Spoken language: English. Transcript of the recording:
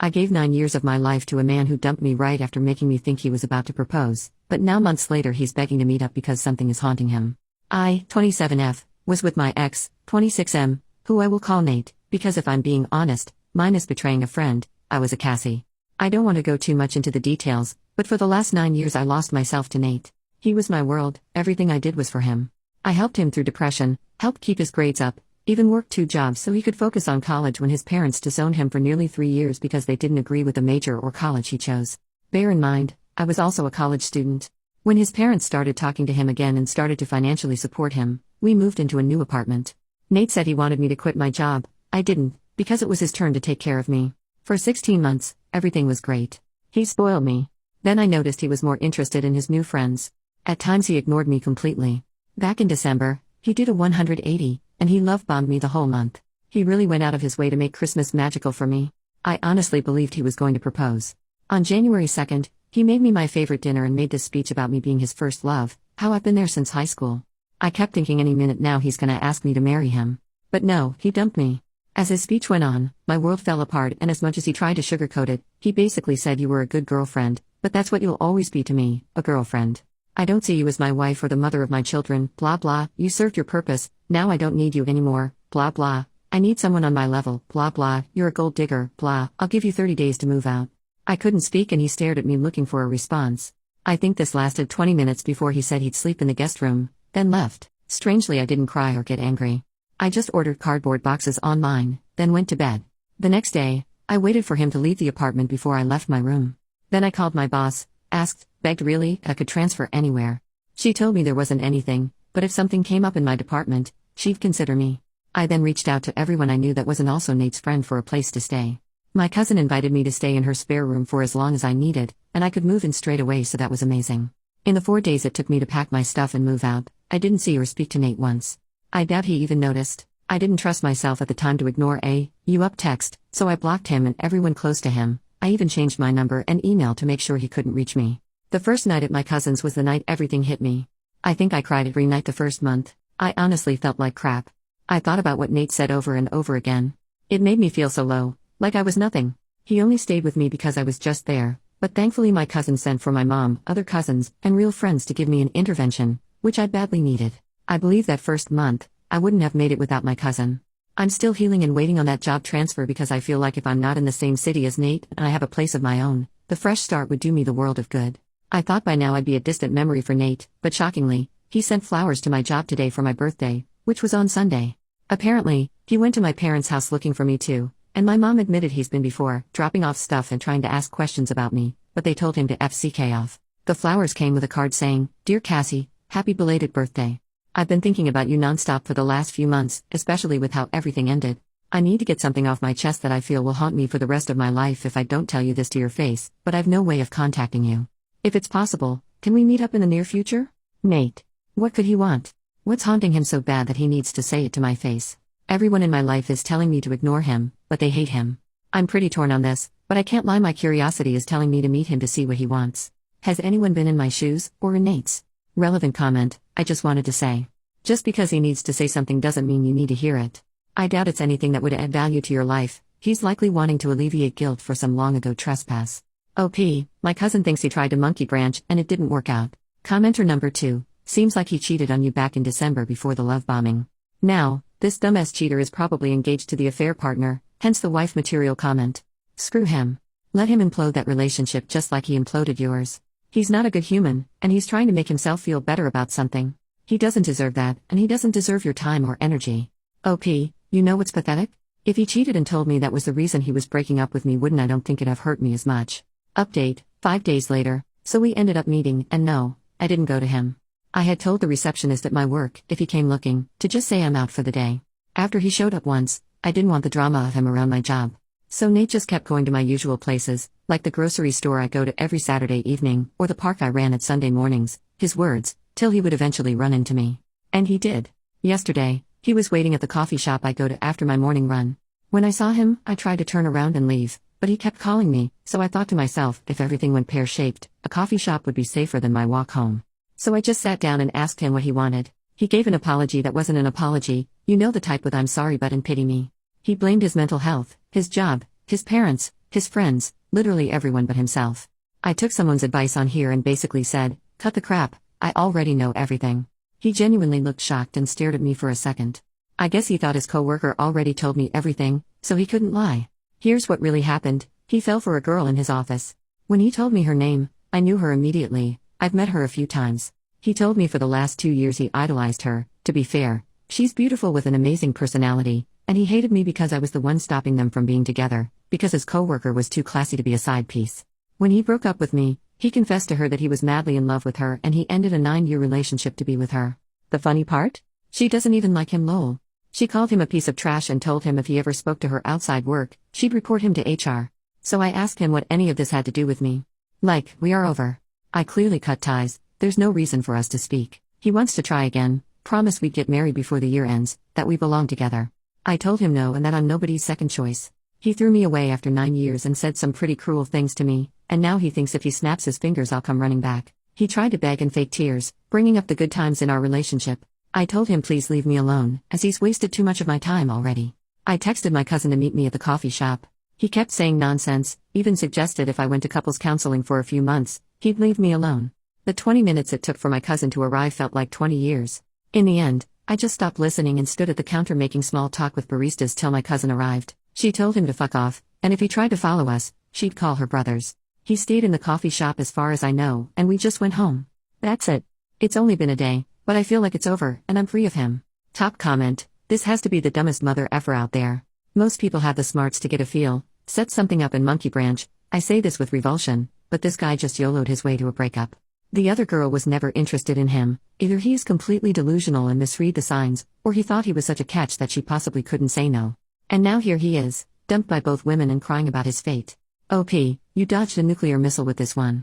I gave 9 years of my life to a man who dumped me right after making me think he was about to propose, but now months later he's begging to meet up because something is haunting him. I, 27F, was with my ex, 26M, who I will call Nate, because if I'm being honest, minus betraying a friend, I was a Cassie. I don't want to go too much into the details, but for the last 9 years I lost myself to Nate. He was my world, everything I did was for him. I helped him through depression, helped keep his grades up, even worked 2 jobs so he could focus on college when his parents disowned him for nearly 3 years because they didn't agree with the major or college he chose. Bear in mind, I was also a college student. When his parents started talking to him again and started to financially support him, we moved into a new apartment. Nate said he wanted me to quit my job. I didn't, because it was his turn to take care of me. For 16 months, everything was great. He spoiled me. Then I noticed he was more interested in his new friends. At times he ignored me completely. Back in December, he did a 180, and he love-bombed me the whole month. He really went out of his way to make Christmas magical for me. I honestly believed he was going to propose. On January 2nd, he made me my favorite dinner and made this speech about me being his first love, how I've been there since high school. I kept thinking any minute now he's gonna ask me to marry him. But no, he dumped me. As his speech went on, my world fell apart, and as much as he tried to sugarcoat it, he basically said you were a good girlfriend, but that's what you'll always be to me, a girlfriend. I don't see you as my wife or the mother of my children, blah blah, you served your purpose, now I don't need you anymore, blah blah, I need someone on my level, blah blah, you're a gold digger, blah, I'll give you 30 days to move out. I couldn't speak and he stared at me looking for a response. I think this lasted 20 minutes before he said he'd sleep in the guest room, then left. Strangely I didn't cry or get angry. I just ordered cardboard boxes online, then went to bed. The next day, I waited for him to leave the apartment before I left my room. Then I called my boss, asked, begged really, I could transfer anywhere. She told me there wasn't anything, but if something came up in my department, she'd consider me. I then reached out to everyone I knew that wasn't also Nate's friend for a place to stay. My cousin invited me to stay in her spare room for as long as I needed, and I could move in straight away, so that was amazing. In the 4 days it took me to pack my stuff and move out, I didn't see or speak to Nate once. I doubt he even noticed. I didn't trust myself at the time to ignore a "you up" text, so I blocked him and everyone close to him. I even changed my number and email to make sure he couldn't reach me. The first night at my cousin's was the night everything hit me. I think I cried every night the first month. I honestly felt like crap. I thought about what Nate said over and over again. It made me feel so low, like I was nothing. He only stayed with me because I was just there, but thankfully my cousin sent for my mom, other cousins, and real friends to give me an intervention, which I badly needed. I believe that first month, I wouldn't have made it without my cousin. I'm still healing and waiting on that job transfer because I feel like if I'm not in the same city as Nate and I have a place of my own, the fresh start would do me the world of good. I thought by now I'd be a distant memory for Nate, but shockingly, he sent flowers to my job today for my birthday, which was on Sunday. Apparently, he went to my parents' house looking for me too, and my mom admitted he's been before, dropping off stuff and trying to ask questions about me, but they told him to FCK off. The flowers came with a card saying, "Dear Cassie, happy belated birthday. I've been thinking about you nonstop for the last few months, especially with how everything ended. I need to get something off my chest that I feel will haunt me for the rest of my life if I don't tell you this to your face, but I've no way of contacting you. If it's possible, can we meet up in the near future?" Nate. What could he want? What's haunting him so bad that he needs to say it to my face? Everyone in my life is telling me to ignore him, but they hate him. I'm pretty torn on this, but I can't lie, my curiosity is telling me to meet him to see what he wants. Has anyone been in my shoes, or in Nate's? Relevant comment, I just wanted to say. Just because he needs to say something doesn't mean you need to hear it. I doubt it's anything that would add value to your life. He's likely wanting to alleviate guilt for some long ago trespass. OP, my cousin thinks he tried to monkey branch and it didn't work out. Commenter number 2, seems like he cheated on you back in December before the love bombing. Now, this dumbass cheater is probably engaged to the affair partner, hence the wife material comment. Screw him. Let him implode that relationship just like he imploded yours. He's not a good human, and he's trying to make himself feel better about something. He doesn't deserve that, and he doesn't deserve your time or energy. OP, you know what's pathetic? If he cheated and told me that was the reason he was breaking up with me, I don't think it'd have hurt me as much. Update, 5 days later, so we ended up meeting, and no, I didn't go to him. I had told the receptionist at my work, if he came looking, to just say I'm out for the day. After he showed up once, I didn't want the drama of him around my job. So Nate just kept going to my usual places, like the grocery store I go to every Saturday evening, or the park I ran at Sunday mornings, his words, till he would eventually run into me. And he did. Yesterday, he was waiting at the coffee shop I go to after my morning run. When I saw him, I tried to turn around and leave, but he kept calling me, so I thought to myself, if everything went pear-shaped, a coffee shop would be safer than my walk home. So I just sat down and asked him what he wanted. He gave an apology that wasn't an apology, you know the type with "I'm sorry but" and "pity me." He blamed his mental health, his job, his parents, his friends, literally everyone but himself. I took someone's advice on here and basically said, cut the crap, I already know everything. He genuinely looked shocked and stared at me for a second. I guess he thought his coworker already told me everything, so he couldn't lie. Here's what really happened: he fell for a girl in his office. When he told me her name, I knew her immediately. I've met her a few times. He told me for the last 2 years he idolized her. To be fair, she's beautiful with an amazing personality, and he hated me because I was the one stopping them from being together, because his coworker was too classy to be a side piece. When he broke up with me, he confessed to her that he was madly in love with her and he ended a 9-year relationship to be with her. The funny part? She doesn't even like him, lol. She called him a piece of trash and told him if he ever spoke to her outside work, she'd report him to HR. So I asked him what any of this had to do with me. Like, we are over. I clearly cut ties, there's no reason for us to speak. He wants to try again, promise we'd get married before the year ends, that we belong together. I told him no and that I'm nobody's second choice. He threw me away after 9 years and said some pretty cruel things to me, and now he thinks if he snaps his fingers I'll come running back. He tried to beg and fake tears, bringing up the good times in our relationship. I told him please leave me alone, as he's wasted too much of my time already. I texted my cousin to meet me at the coffee shop. He kept saying nonsense, even suggested if I went to couples counseling for a few months, he'd leave me alone. The 20 minutes it took for my cousin to arrive felt like 20 years. In the end, I just stopped listening and stood at the counter making small talk with baristas till my cousin arrived. She told him to fuck off, and if he tried to follow us, she'd call her brothers. He stayed in the coffee shop as far as I know, and we just went home. That's it. It's only been a day, but I feel like it's over, and I'm free of him. Top comment: this has to be the dumbest mother effer out there. Most people have the smarts to get a feel, set something up in Monkey Branch. I say this with revulsion, but this guy just YOLO'd his way to a breakup. The other girl was never interested in him. Either he is completely delusional and misread the signs, or he thought he was such a catch that she possibly couldn't say no. And now here he is, dumped by both women and crying about his fate. OP, you dodged a nuclear missile with this one.